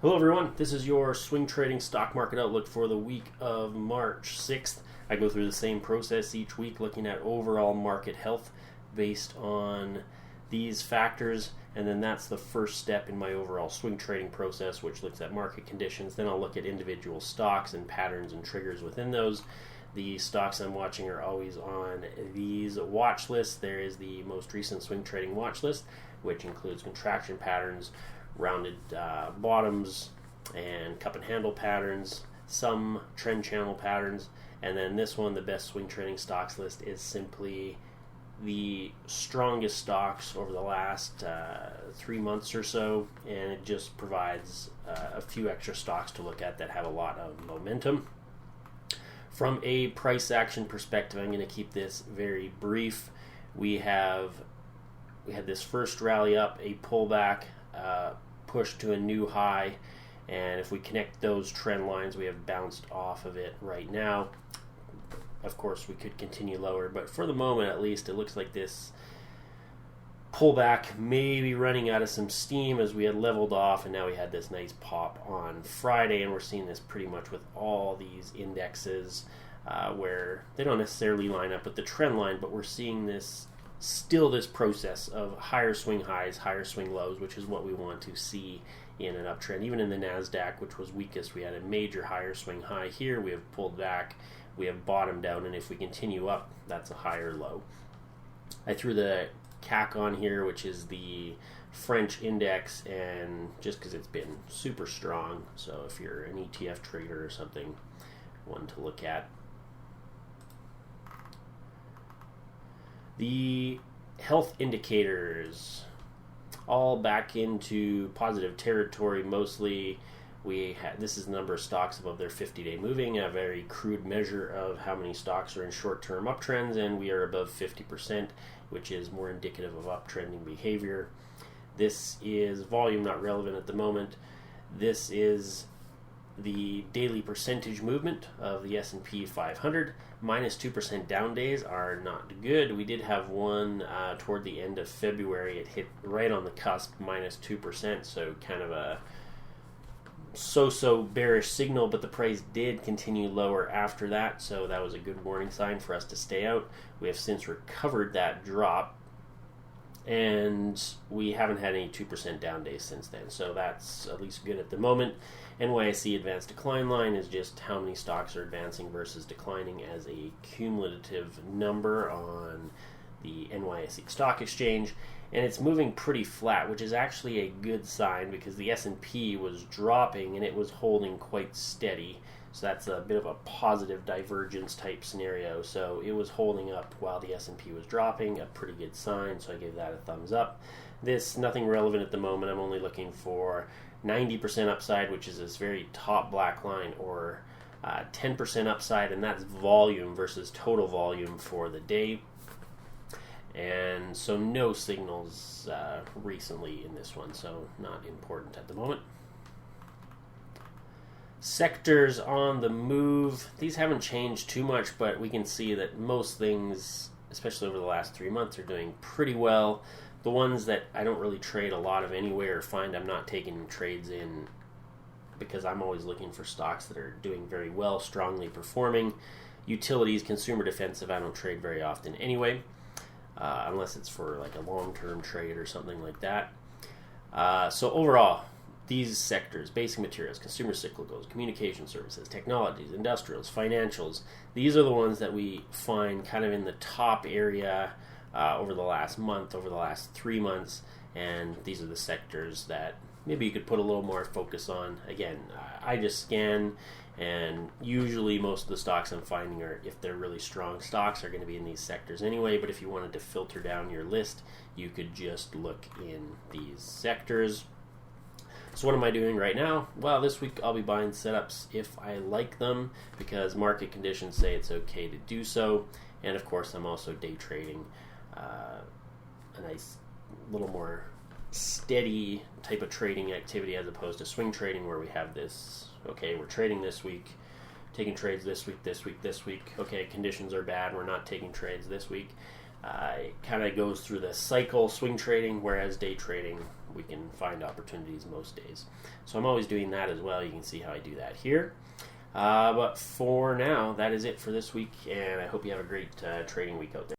Hello everyone, this is your swing trading stock market outlook for the week of March 6th. I go through the same process each week looking at overall market health based on these factors, and then that's the first step in my overall swing trading process, which looks at market conditions. Then I'll look at individual stocks and patterns and triggers within those. The stocks I'm watching are always on these watch lists. There is the most recent swing trading watch list, which includes contraction patterns, rounded bottoms, and cup and handle patterns, some trend channel patterns, and then this one, the best swing trading stocks list, is simply the strongest stocks over the last 3 months or so, and it just provides a few extra stocks to look at that have a lot of momentum. From a price action perspective, I'm going to keep this very brief. We had this first rally up, a pullback, push to a new high, and if we connect those trend lines, we have bounced off of it right now. Of course, we could continue lower, but for the moment at least, it looks like this pullback may be running out of some steam as we had leveled off, and now we had this nice pop on Friday, and we're seeing this pretty much with all these indexes where they don't necessarily line up with the trend line, but we're seeing this process of higher swing highs, higher swing lows, which is what we want to see in an uptrend. Even in the NASDAQ, which was weakest, we had a major higher swing high here. We have pulled back, we have bottomed out, and if we continue up, that's a higher low. I threw the CAC on here, which is the French index, and just because it's been super strong, so if you're an ETF trader or something, one to look at. The health indicators all back into positive territory mostly. This is the number of stocks above their 50-day moving, a very crude measure of how many stocks are in short-term uptrends, and we are above 50%, which is more indicative of uptrending behavior. This is volume, not relevant at the moment. This is the daily percentage movement of the S&P 500. Minus 2% down days are not good. We did have one toward the end of February. It hit right on the cusp, minus 2%, so kind of a so-so bearish signal, but the price did continue lower after that, so that was a good warning sign for us to stay out. We have since recovered that drop, and we haven't had any 2% down days since then, so that's at least good at the moment. NYSE advanced decline line is just how many stocks are advancing versus declining as a cumulative number on the NYSE stock exchange, and it's moving pretty flat, which is actually a good sign because the S&P was dropping and it was holding quite steady. So that's a bit of a positive divergence type scenario. So it was holding up while the S&P was dropping, a pretty good sign, so I gave that a thumbs up. This, nothing relevant at the moment. I'm only looking for 90% upside, which is this very top black line, or 10% upside, and that's volume versus total volume for the day. And so no signals recently in this one, so not important at the moment. Sectors on the move, these haven't changed too much, but we can see that most things, especially over the last 3 months, are doing pretty well. The ones that I don't really trade a lot of anyway, or find I'm not taking trades in because I'm always looking for stocks that are doing very well, strongly performing. Utilities, consumer defensive, I don't trade very often anyway, unless it's for like a long-term trade or something like that. So overall, these sectors, basic materials, consumer cyclicals, communication services, technologies, industrials, financials, these are the ones that we find kind of in the top area over the last month, over the last 3 months, and these are the sectors that maybe you could put a little more focus on. Again, I just scan, and usually most of the stocks I'm finding are, if they're really strong stocks, are going to be in these sectors anyway, but if you wanted to filter down your list, you could just look in these sectors. So what am I doing right now? Well, this week I'll be buying setups if I like them, because market conditions say it's okay to do so, and of course I'm also day trading a nice little more steady type of trading activity as opposed to swing trading where we have this, okay, we're trading this week, taking trades this week, okay, conditions are bad, we're not taking trades this week. It kind of goes through the cycle, swing trading, whereas day trading, we can find opportunities most days. So I'm always doing that as well. You can see how I do that here. But for now, that is it for this week, and I hope you have a great trading week out there.